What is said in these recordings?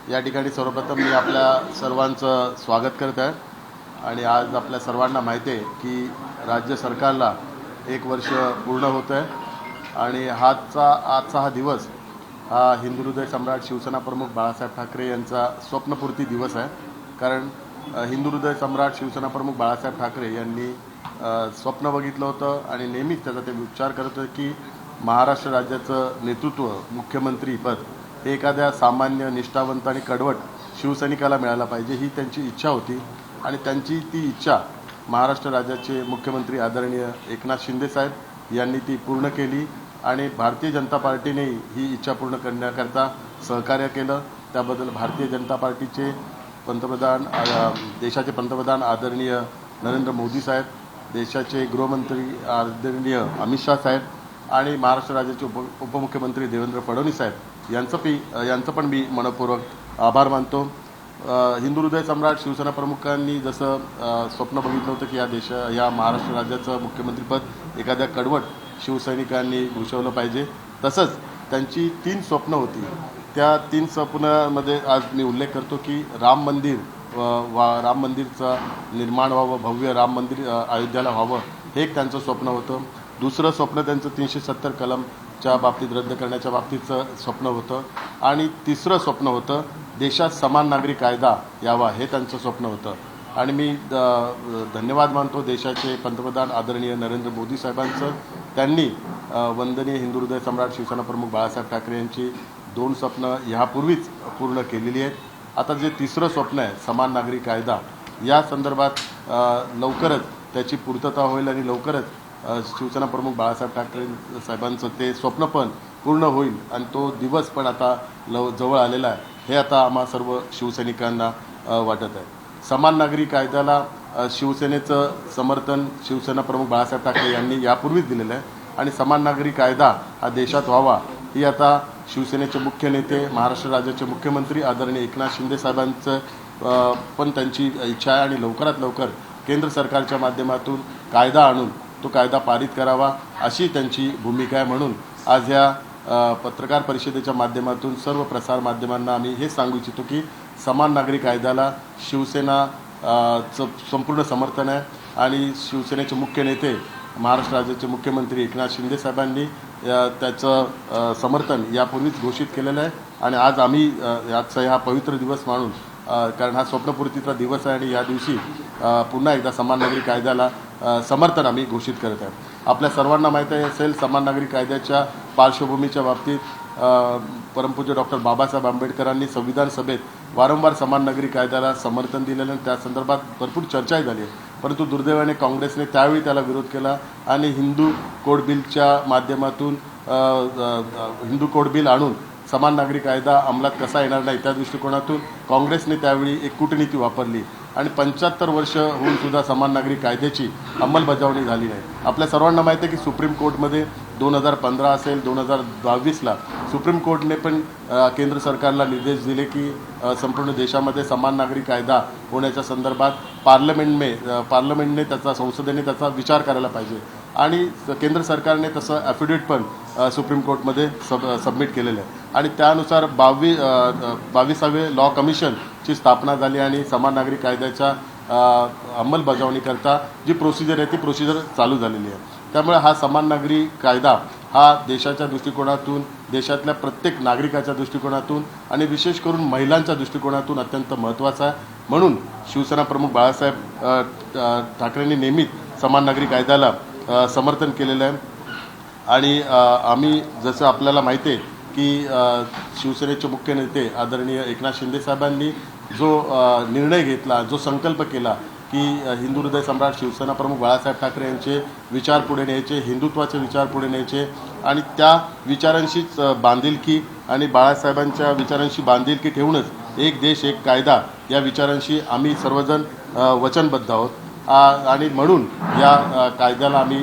या ठिकाणी सर्वप्रथम मी आपल्या सर्वांचं स्वागत करत आहे आणि आज आपल्या सर्वांना माहिती आहे की राज्य सरकारला 1 वर्ष पूर्ण होत आहे आणि आजचा हा दिवस हा हिंदू हृदय सम्राट शिवसेना प्रमुख बाळासाहेब ठाकरे यांचा स्वप्नपूर्ती दिवस आहे। कारण हिंदू हृदय सम्राट शिवसेना प्रमुख बाळासाहेब ठाकरे यांनी स्वप्न बघितलं होतं आणि नेहमीच त्याचा ते विचार करत होते की महाराष्ट्र राज्याचं नेतृत्व मुख्यमंत्रीपद हे एखाद्या सामान्य निष्ठावंत आणि कडवट शिवसैनिकाला मिळायला पाहिजे ही त्यांची इच्छा होती आणि त्यांची ती इच्छा महाराष्ट्र राज्याचे मुख्यमंत्री आदरणीय एकनाथ शिंदे साहेब यांनी ती पूर्ण केली आणि भारतीय जनता पार्टीने ही इच्छा पूर्ण करण्याकरता सहकार्य केलं। त्याबद्दल भारतीय जनता पार्टीचे देशाचे पंतप्रधान आदरणीय नरेंद्र मोदी साहेब, देशाचे गृहमंत्री आदरणीय अमित शाह साहेब आणि महाराष्ट्र राज्याचे उपमुख्यमंत्री देवेंद्र फडणवीस साहेब यांचं पण मी मनपूर्वक आभार मानतो। हिंदू हृदय सम्राट शिवसेना प्रमुखांनी जसं स्वप्न बघितलं होतं की या महाराष्ट्र राज्याचं मुख्यमंत्रीपद एखाद्या कडवट शिवसैनिकांनी भूषवलं पाहिजे, तसंच त्यांची 3 स्वप्न होती। त्या 3 स्वप्नामध्ये आज मी उल्लेख करतो की राम मंदिरचं निर्माण व्हावं, भव्य राम मंदिर अयोध्याला व्हावं हे एक त्यांचं स्वप्न होतं। दुसरं स्वप्न त्यांचं 370 कलमच्या बाबतीत रद्द करण्याच्या बाबतीचं स्वप्न होतं आणि तिसरं स्वप्न होतं देशात समान नागरी कायदा यावा हे त्यांचं स्वप्न होतं। आणि मी धन्यवाद मानतो देशाचे पंतप्रधान आदरणीय नरेंद्र मोदी साहेबांचं। त्यांनी वंदनीय हिंदू हृदय सम्राट शिवसेना प्रमुख बाळासाहेब ठाकरे यांची 2 स्वप्न ह्यापूर्वीच पूर्ण केलेली आहेत। आता जे तिसरं स्वप्न आहे समान नागरी कायदा, या संदर्भात लवकरच त्याची पूर्तता होईल आणि लवकरच शिवसेना प्रमुख बाळासाहेब ठाकरे साहेबांचं ते स्वप्न पण पूर्ण होईल आणि तो दिवस पण आता जवळ आलेला आहे हे आता आम्हा सर्व शिवसैनिकांना वाटत आहे। समान नागरी कायद्याला शिवसेनेचं समर्थन शिवसेना प्रमुख बाळासाहेब ठाकरे यांनी यापूर्वीच दिलेलं आहे आणि समान नागरी कायदा हा देशात व्हावा ही आता शिवसेनेचे मुख्य नेते महाराष्ट्र राज्याचे मुख्यमंत्री आदरणीय एकनाथ शिंदे साहेबांचं पण त्यांची इच्छा आहे आणि लवकरात लवकर केंद्र सरकारच्या माध्यमातून कायदा आणून तो कायदा पारित करावा अशी त्यांची भूमिका आहे। म्हणून आज ह्या पत्रकार परिषदेच्या माध्यमातून सर्व प्रसार माध्यमांना आम्ही हे सांगू इच्छितो की समान नागरी कायद्याला शिवसेना संपूर्ण समर्थन आहे आणि शिवसेनेचे मुख्य नेते महाराष्ट्र राज्याचे मुख्यमंत्री एकनाथ शिंदे साहेबांनी त्याचं समर्थन यापूर्वीच घोषित केलेलं आहे आणि आज आम्ही आजचा हा पवित्र दिवस मानून कारण हा स्वप्नपूर्तीचा दिवस आहे आणि या दिवशी पुन्हा एकदा समान नागरी कायद्याला समर्थन आम्ही घोषित करत आहोत। आपल्या सर्वांना माहीत असेल समान नागरी कायद्याच्या पार्श्वभूमीच्या बाबतीत परमपूज्य डॉक्टर बाबासाहेब आंबेडकरांनी संविधान सभेत वारंवार समान नागरी कायद्याला समर्थन दिलेलं आणि त्या संदर्भात भरपूर चर्चाही झाली आहे, परंतु दुर्दैवाने काँग्रेसने त्यावेळी त्याला विरोध केला आणि हिंदू कोड बिलच्या माध्यमातून हिंदू कोड बिल आणून समान नागरी कायदा अंमलात कसा येणार नाही त्या दृष्टिकोनातून काँग्रेसने त्यावेळी एक कूटनीती वापरली आणि 75 वर्ष होऊन सुद्धा समान नागरी कायद्याची अंमलबजावणी झाली नाही। आपल्या सर्वांना माहिती आहे की सुप्रीम कोर्टमध्ये 2015 असेल 2022ला सुप्रीम कोर्टने पण केंद्र सरकारला निर्देश दिले की संपूर्ण देशामध्ये समान नागरी कायदा होण्याच्या संदर्भात पार्लमेंटने त्याचा संसदेने त्याचा विचार करायला पाहिजे आणि केंद्र सरकारने तसं ॲफिडेविट पण सुप्रीम कोर्टमध्ये सबमिट केलेलं आहे आणि त्यानुसार 22वे लॉ कमिशनची स्थापना झाली आणि समान नागरी कायद्याच्या अंमलबजावणीकरता जी प्रोसिजर आहे ती प्रोसिजर चालू झालेली आहे। त्यामुळे हा समान नागरी कायदा हा देशाच्या दृष्टिकोनातून देशातल्या प्रत्येक नागरिकाच्या दृष्टिकोनातून आणि विशेष करून महिलांच्या दृष्टिकोनातून अत्यंत महत्त्वाचा आहे। म्हणून शिवसेना प्रमुख बाळासाहेब ठाकरेंनी नेहमीच समान नागरी कायद्याला समर्थन केलेलं आहे आणि आम्ही जसं आपल्याला माहिती आहे की शिवसेनेचे मुख्य नेते आदरणीय एकनाथ शिंदे साहेबांनी जो निर्णय घेतला, जो संकल्प केला की हिंदू हृदय सम्राट शिवसेना प्रमुख बाळासाहेब ठाकरे यांचे विचार पुढे न्यायचे, हिंदुत्वाचे विचार पुढे न्यायचे आणि त्या विचारांशीच बांधिलकी आणि बाळासाहेबांच्या विचारांशी बांधिलकी ठेवूनच एक देश एक कायदा या विचारांशी आम्ही सर्वजण वचनबद्ध आहोत आणि म्हणून या कायद्याला आम्ही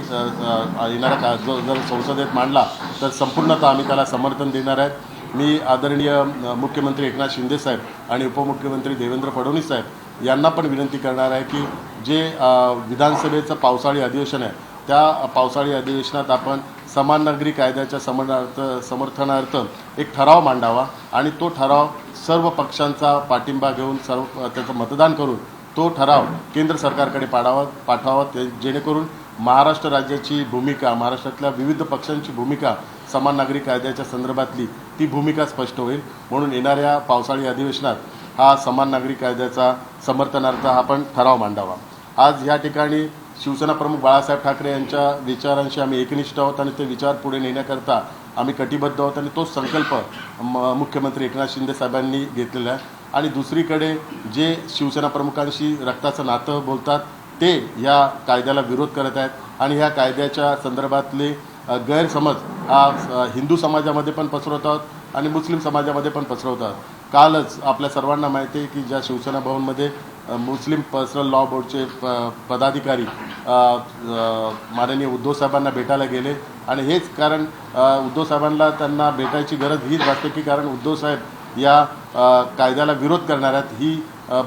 येणारा जर संसदेत मांडला तर संपूर्णतः आम्ही त्याला समर्थन देणार आहेत। मी आदरणीय मुख्यमंत्री एकनाथ शिंदे साहेब आणि उपमुख्यमंत्री देवेंद्र फडणवीस साहेब यांना पण विनंती करणार आहे की जे विधानसभेचं पावसाळी अधिवेशन आहे त्या पावसाळी अधिवेशनात आपण समान नागरी कायद्याच्या समर्थनार्थ एक ठराव मांडावा आणि तो ठराव सर्व पक्षांचा पाठिंबा घेऊन त्याचं मतदान करून तो ठराव केंद्र सरकारकडे पाठवावा जेणेकरून महाराष्ट्र राज्याची भूमिका, महाराष्ट्रातल्या विविध पक्षांची भूमिका समान नागरी कायद्याच्या संदर्भातली ती भूमिका स्पष्ट होईल. म्हणून येणाऱ्या पावसाळी अधिवेशनात हा समान नागरी कायद्याचा समर्थनार्थ आपण ठराव मांडावा. आज या ठिकाणी शिवसेना प्रमुख बाळासाहेब ठाकरे यांच्या विचारांशी आम्ही एकनिष्ठ आहोत आणि ते विचार पुढे नेण्याकरता आम्ही कटिबद्ध आहोत आणि तोच संकल्प मुख्यमंत्री एकनाथ शिंदे साहेबांनी घेतलेला आहे. आणि दुसरीकडे जे शिवसेना प्रमुखांशी रक्ताचं नातं बोलतात ते या कायद्याला विरोध करत आहेत आणि ह्या कायद्याच्या संदर्भातले गैरसमज हिंदू समाजामध्ये पण पसरवतात आणि मुस्लिम समाजामध्ये पण पसरवतात. कालच आपल्या सर्वांना माहिती आहे की ज्या शिवसेना भवनमध्ये मुस्लिम पर्सनल लॉ बोर्डचे पदाधिकारी माननीय उद्धव साहेबांना भेटायला गेले आणि हेच कारण उद्धव साहेबांना त्यांना भेटायची गरज हीच वाटते की कारण उद्धव साहेब या कायद्याला विरोध करणार आहेत ही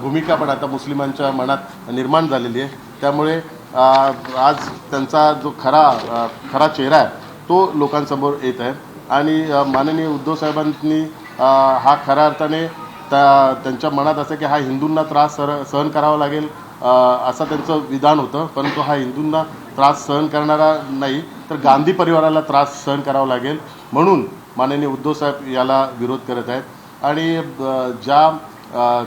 भूमिका पण आता मुस्लिमांच्या मनात निर्माण झालेली आहे. त्यामुळे आज त्यांचा जो खरा चेहरा आहे तो लोकांसमोर येत आहे आणि माननीय उद्धव साहेबांनी हा खऱ्या अर्थाने त्यांच्या मनात असं की हा हिंदूंना त्रास सहन करावा लागेल असं त्यांचं विधान होतं. परंतु हा हिंदूंना त्रास सहन करणारा नाही तर गांधी परिवाराला त्रास सहन करावा लागेल म्हणून माननीय उद्धव साहेब याला विरोध करत आहेत. आणि ज्या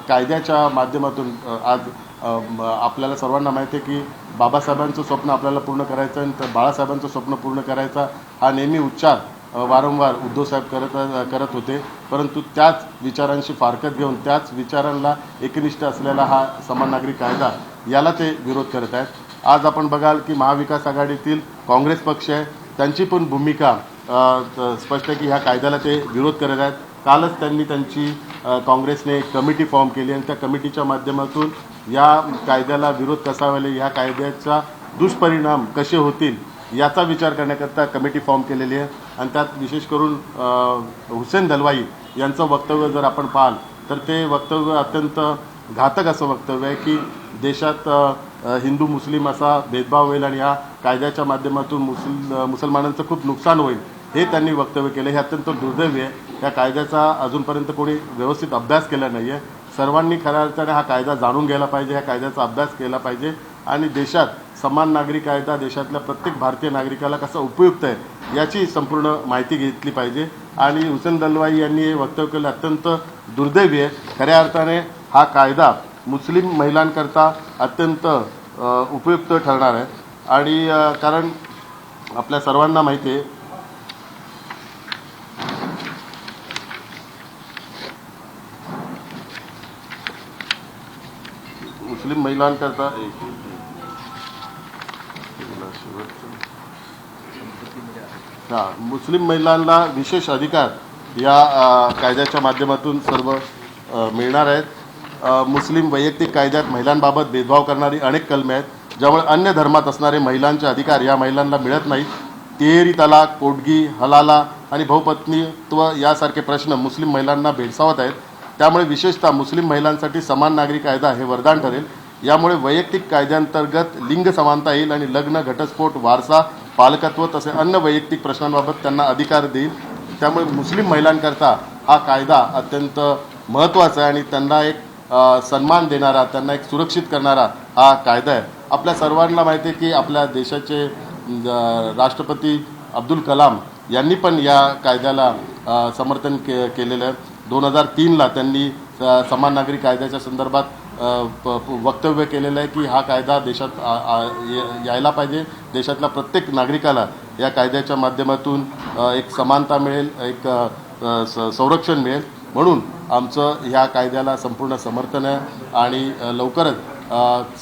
कायद्याच्या माध्यमातून आज आपल्याला सर्वांना माहिती आहे की बाबासाहेबांचं स्वप्न आपल्याला पूर्ण करायचं आणि तर बाळासाहेबांचं स्वप्न पूर्ण करायचा हा नेहमी उच्चार वारंवार उद्धव साहेब करत होते. परंतु त्याच विचारांशी फारकत घेऊन त्याच विचारांना एकनिष्ठ असलेला हा समान नागरी कायदा याला ते विरोध करत आहेत. आज आपण बघाल की महाविकास आघाडीतील काँग्रेस पक्ष आहे त्यांची पण भूमिका स्पष्ट आहे की ह्या कायद्याला ते विरोध करत आहेत. कालच त्यांनी त्यांची काँग्रेसने एक कमिटी फॉर्म केली आणि त्या कमिटीच्या माध्यमातून या कायद्याला विरोध कसा होईल, या कायद्याचा दुष्परिणाम कसे होतील याचा विचार करण्याकरता कमिटी फॉर्म केलेली आहे. आणि त्यात विशेष करून हुसेन दलवाई यांचं वक्तव्य जर आपण पाहाल तर ते वक्तव्य अत्यंत घातक असं वक्तव्य आहे की देशात हिंदू मुस्लिम असा भेदभाव होईल आणि या कायद्याच्या माध्यमातून मुसलमानांचं खूप नुकसान होईल हे त्यांनी वक्तव्य केलं. हे अत्यंत दुर्दैवी आहे. या कायद्याचा अजूनपर्यंत कोणी व्यवस्थित अभ्यास केला नाही आहे. सर्वांनी खऱ्या अर्थाने हा कायदा जाणून घ्यायला पाहिजे, ह्या कायद्याचा अभ्यास केला पाहिजे आणि देशात समान नागरी कायदा देशातल्या प्रत्येक भारतीय नागरिकाला कसा उपयुक्त आहे याची संपूर्ण माहिती घेतली पाहिजे. आणि हुसेन दलवाई यांनी हे वक्तव्य केलं अत्यंत दुर्दैवी आहे. खऱ्या अर्थाने हा कायदा मुस्लिम महिलांकरता अत्यंत उपयुक्त ठरणार आहे. आणि कारण आपल्या सर्वांना माहिती आहे मुस्लिम महिलांकरता मुस्लिम महिलांना विशेष अधिकार या कायद्याच्या माध्यमातून सर्व मिळणार आहेत. मुस्लिम वैयक्तिक कायद्यात महिलांबाबत भेदभाव करणारी अनेक कलमे आहेत ज्यामुळे अन्य धर्मात असणारे महिलांचे अधिकार या महिलांना मिळत नाहीत. तिहेरी तलाक, पोटगी, हलाला आणि बहुपत्नीत्व यासारखे प्रश्न मुस्लिम महिलांना भेडसावत आहेत. त्यामुळे विशेषतः मुस्लिम महिलांसाठी समान नागरी कायदा हे वरदान ठरेल. यामुळे वैयक्तिक कायद्यांतर्गत लिंग समानता येईल आणि लग्न, घटस्फोट, वारसा, पालकत्व तसे अन्य वैयक्तिक प्रश्नांबाबत त्यांना अधिकार देईल. त्यामुळे मुस्लिम महिलांकरता हा कायदा अत्यंत महत्त्वाचा आहे आणि त्यांना एक सन्मान देणारा, त्यांना एक सुरक्षित करणारा हा कायदा आहे. आपल्या सर्वांना माहिती आहे की आपल्या देशाचे राष्ट्रपती अब्दुल कलाम यांनी पण या कायद्याला समर्थन केलेलं आहे. 2003ला त्यांनी समान नागरी कायद्याच्या संदर्भात वक्तव्य केलेलं आहे की हा कायदा देशात यायला पाहिजे. देशातल्या प्रत्येक नागरिकाला या कायद्याच्या माध्यमातून एक समानता मिळेल, एक संरक्षण मिळेल. म्हणून आमचं ह्या कायद्याला संपूर्ण समर्थन आहे. आणि लवकरच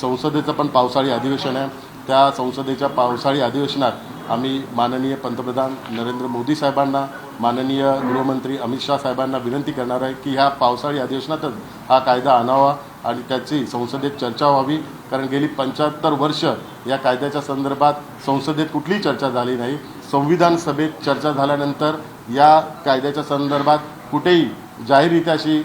संसदेचं पण पावसाळी अधिवेशन आहे. त्या संसदेच्या पावसाळी अधिवेशनात आम्ही माननीय पंतप्रधान नरेंद्र मोदी साहेबांना, माननीय गृहमंत्री अमित शाह साहेबांना विनंती करणार आहे की ह्या पावसाळी अधिवेशनातच हा कायदा आणावा आणि त्याची संसदेत चर्चा व्हावी. कारण गेली 75 वर्ष या कायद्याच्या संदर्भात संसदेत कुठलीही चर्चा झाली नाही. संविधान सभेत चर्चा झाल्यानंतर या कायद्याच्या संदर्भात कुठेही जाहीररित्या अशी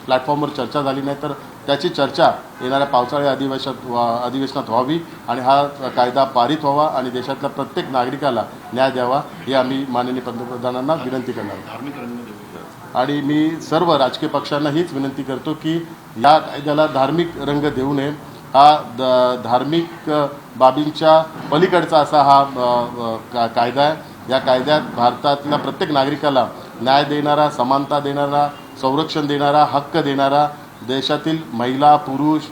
प्लॅटफॉर्मवर चर्चा झाली नाही, तर त्याची चर्चा येणाऱ्या पावसाळी अधिवेशनात व्हावी आणि हा कायदा पारित व्हावा आणि देशातल्या प्रत्येक नागरिकाला न्याय द्यावा ही आम्ही माननीय पंतप्रधानांना विनंती करणार आहोत। आणि मी सर्व राजकीय पक्षांना हीच विनंती करतो की या कायद्याला धार्मिक रंग देऊ नये। हा धार्मिक बाबींच्या पलीकडचा असा हा कायदा आहे। या कायद्यात भारतातल्या प्रत्येक नागरिकाला न्याय देणारा, समानता देणारा, संरक्षण देणारा, हक्क देणारा, देशातील महिला पुरुष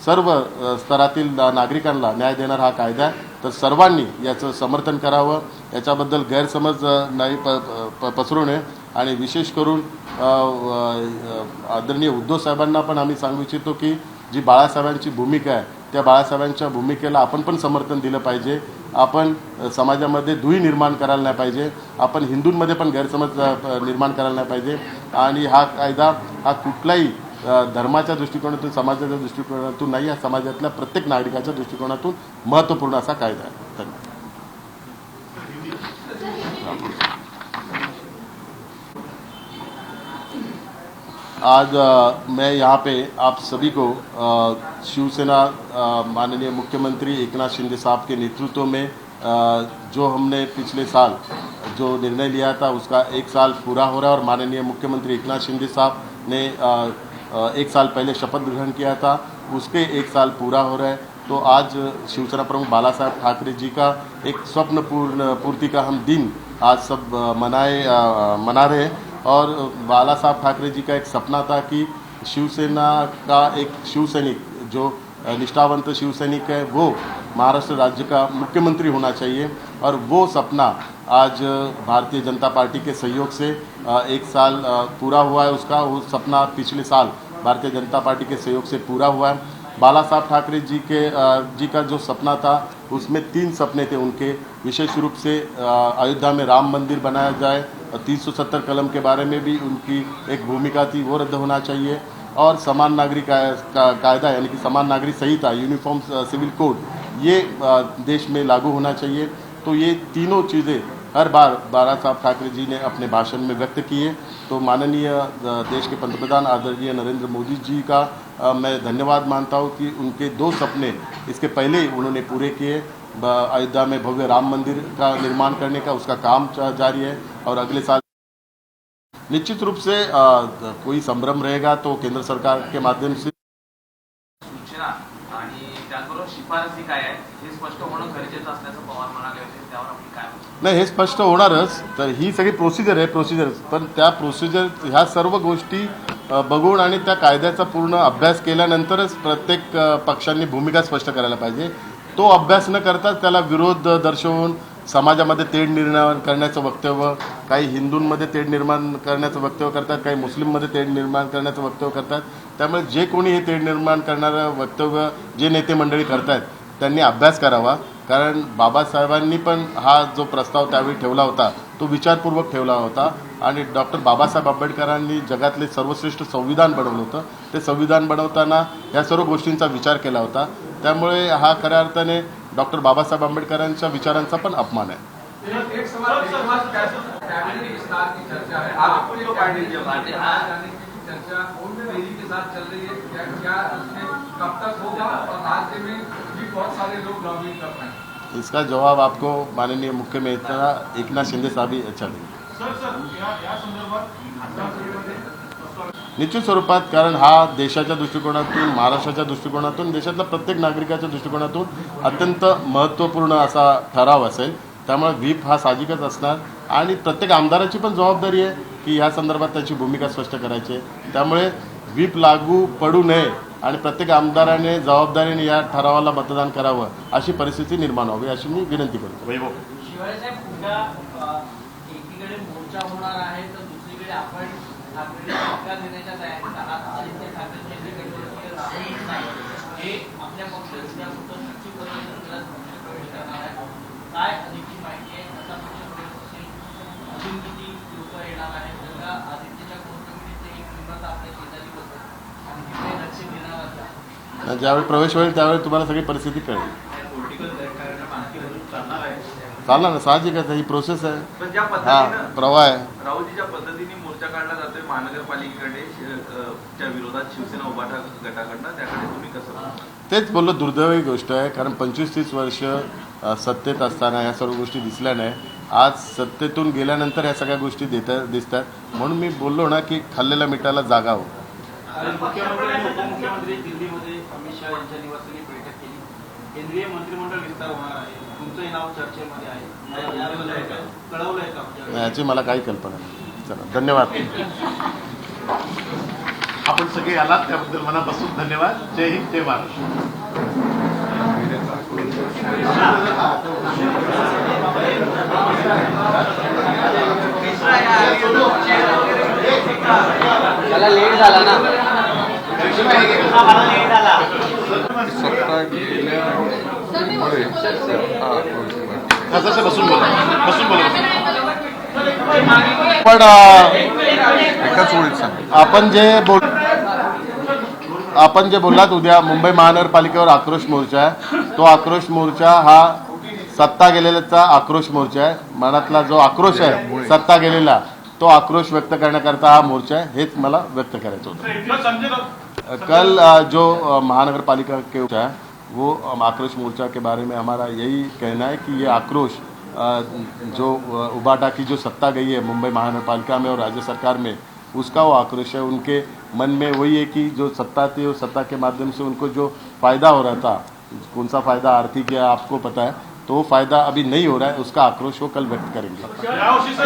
सर्व स्तरातील नागरिकांना न्याय देणारा हा कायदा आहे। तर सर्वांनी याचं समर्थन करावं, याच्याबद्दल गैरसमज नाही पसरू नये आणि विशेष करून आदरणीय उद्धव साहेबांना पण आम्ही सांगू इच्छितो की जी बाळासाहेबांची भूमिका आहे त्या बाळासाहेबांच्या भूमिकेला आपण पण समर्थन दिलं पाहिजे। आपण समाजामध्ये दुही निर्माण करायला नाही पाहिजे, आपण हिंदूंमध्ये पण गैरसमज निर्माण करायला नाही पाहिजे आणि हा कायदा हा कुठलाही धर्माच्या दृष्टिकोनातून, समाजाच्या दृष्टिकोनातून नाही, या समाजातल्या प्रत्येक नागरिकाच्या दृष्टिकोनातून महत्त्वपूर्ण असा कायदा आहे। धन्यवाद। आज मैं यहाँ पे आप सभी को शिवसेना माननीय मुख्यमंत्री एकनाथ शिंदे साहब के नेतृत्व में जो हमने पिछले साल जो निर्णय लिया था उसका 1 साल पूरा हो रहा है और माननीय मुख्यमंत्री एकनाथ शिंदे साहब ने 1 साल पहले शपथ ग्रहण किया था, उसके 1 साल पूरा हो रहा है। तो आज शिवसेना प्रमुख बाला साहब ठाकरे जी का एक स्वप्न पूर्ति का हम दिन आज सब मना रहे हैं और बाला साहब ठाकरे जी का एक सपना था कि शिवसेना का एक शिवसैनिक जो निष्ठावंत शिवसैनिक है वो महाराष्ट्र राज्य का मुख्यमंत्री होना चाहिए और वो सपना आज भारतीय जनता पार्टी के सहयोग से 1 साल पूरा हुआ है। उसका वो सपना पिछले साल भारतीय जनता पार्टी के सहयोग से पूरा हुआ है। बाला साहब ठाकरे जी का जो सपना था उसमें 3 सपने थे उनके। विशेष रूप से अयोध्या में राम मंदिर बनाया जाए, 370 कलम के बारे में भी उनकी एक भूमिका थी, वो रद्द होना चाहिए और समान नागरिक कायदा यानी कि समान नागरिक संहिता, यूनिफॉर्म सिविल कोड, ये देश में लागू होना चाहिए। तो ये तीनों चीज़ें हर बार बाला साहब ठाकरे जी ने अपने भाषण में व्यक्त किए। तो माननीय देश के पंतप्रधान आदरणीय नरेंद्र मोदी जी का मैं धन्यवाद मानता हूँ कि उनके 2 सपने इसके पहले ही उन्होंने पूरे किए। अयोध्या में भव्य राम मंदिर का निर्माण करने का उसका काम जारी है और अगले साल निश्चित रूप से कोई संभ्रम रहेगा तो केंद्र सरकार के माध्यम से सूचना आणि त्याचबरोबर शिफारसी काय आहे हे स्पष्ट होणं गरजेचं असल्याचं पवार म्हणाले होते, त्यावर आपण काय म्हणतो? नाही, हे स्पष्ट होणारच। तर ही सगळी प्रोसिजर आहे, पण त्या प्रोसिजर ह्या सर्व गोष्टी बघून आणि त्या कायद्याचा पूर्ण अभ्यास केल्यानंतरच प्रत्येक पक्षांनी भूमिका स्पष्ट करायला पाहिजे। तो अभ्यास न करता त्याला विरोध दर्शवून समाजामध्ये तेढ निर्माण करण्याचं वक्तव्य, काही हिंदूंमध्ये तेढ निर्माण करण्याचं वक्तव्य करतात, काही मुस्लिममध्ये तेढ निर्माण करण्याचं वक्तव्य करतात। त्यामुळे जे कोणी हे तेढ निर्माण करणारं वक्तव्य जे नेते मंडळी करतायत त्यांनी अभ्यास करावा, कारण बाबासाहेबांनी पण हा जो प्रस्ताव त्यावेळी ठेवला होता तो विचारपूर्वक ठेवला होता आणि डॉक्टर बाबासाहेब आंबेडकरांनी जगातले सर्वश्रेष्ठ संविधान बनवलं होतं। ते संविधान बनवताना या सर्व गोष्टींचा विचार केला होता। त्यामुळे हा खऱ्या अर्थाने डॉक्टर बाबासाहेब आंबेडकरांच्या विचारांचा पण अपमान आहे। एक सवाल फैमिली विस्तार की चर्चा है, आपको जो पार्टी की चर्चा तेजी के साथ चल रही है, क्या उसमें कब तक होगा और राज्य में भी बहुत सारे लोग लॉबिंग कर रहे हैं? इसका जवाब आपको माननीय मुख्यमंत्री एकनाथ शिंदे साहब ही अच्छा देंगे। निश्चित स्वरूपात, कारण हा देशाच्या दृष्टिकोनातून, महाराष्ट्राच्या दृष्टिकोनातून, देशातल्या प्रत्येक नागरिकाच्या दृष्टिकोनातून अत्यंत महत्त्वपूर्ण असा ठराव असेल। त्यामुळे व्हीप हा साहजिकच असणार आणि प्रत्येक आमदाराची पण जबाबदारी आहे की या संदर्भात त्याची भूमिका स्पष्ट करायची आहे। त्यामुळे व्हीप लागू पडू नये आणि प्रत्येक आमदाराने जबाबदारीने या ठरावाला मतदान करावं अशी परिस्थिती निर्माण व्हावी अशी मी विनंती करतो। शिवाजीसाहेब, पुन्हा एकीकडे मोर्चा होणार आहे तर दुसरीकडे आपण ठाकरेंना धक्का देण्याच्या तयारीत आहात। आदित्य ठाकरे हे आपल्या पक्षाच्या शक्ती पद्धतीने प्रवेश करणार आहे, काय अधिक माहिती आहे? असा पक्ष असेल अजून किती लोक येणार आहेत? जर आदित्यच्या कोर कमिटीचे एक मेंबर आपल्या शेजारी बसत आणि तिकडे लक्ष देणार असतात, ज्यावेळी प्रवेश होईल त्यावेळी तुम्हाला सगळी परिस्थिती कळेल। चालणार ना, साहजिकच आहे, ही प्रोसेस आहे. पण ज्या हा पद्धतीनं प्रवाह आहे. राहुलजी ज्या पद्धतीने मोर्चा काढला जातोय महानगरपालिकेकडे च्या विरोधात शिवसेना उभाटा गटाकडनं, त्याकडे तुम्ही कसं पाहता? तेच बोललो, दुर्दैवी गोष्ट आहे, कारण 25-30 वर्ष सत्तेत असताना ह्या सर्व गोष्टी दिसल्या नाही. आज सत्तेतून गेल्यानंतर ह्या सगळ्या गोष्टी दिसतात. म्हणून मी बोललो ना की खाल्लेल्या मिठाला जागा हो. मुख्यमंत्री आणि उपमुख्यमंत्री दिल्लीमध्ये अमित शहा यांच्या निवासस्थानी बैठक केली. केंद्रीय मंत्रिमंडळ विस्तार होणार आहे, तुमचंही नाव चर्चेमध्ये आहे, कळवलंय का? याची मला काही कल्पना नाही. चला, धन्यवाद. आपण सगळे आलात त्याबद्दल मनापासून धन्यवाद. जय हिंद, जय महाराष्ट्र. त्याला लेट झाला ना, मला लेट झाला. सत्ता गेल्यामुळे कसं बसून बोला, बसून बोला. पण एकाच वेळीच सांग. आपण जे बोललात, उद्या मुंबई महानगरपालिकेवर आक्रोश मोर्चा आहे. तो आक्रोश मोर्चा हा सत्ता गेलेल्याचा आक्रोश मोर्चा आहे. मनातला जो आक्रोश आहे सत्ता गेलेला, तो आक्रोश व्यक्त करण्याकरता हा मोर्चा है, हेच मला व्यक्त करायचं होतं. कल जो महानगरपालिका के है वो आक्रोश मोर्चा के बारे में हमारा यही कहना है कि ये आक्रोश जो उबाटा की जो सत्ता गई है मुंबई महानगरपालिका में और राज्य सरकार में, उसका वो आक्रोश है. उनके मन में वही है कि जो सत्ता थी, वो सत्ता के माध्यम से उनको जो फ़ायदा हो रहा था, कौन सा फ़ायदा आर्थिक है आपको पता है, तो वो फ़ायदा अभी नहीं हो रहा है, उसका आक्रोश वो कल व्यक्त करेंगे.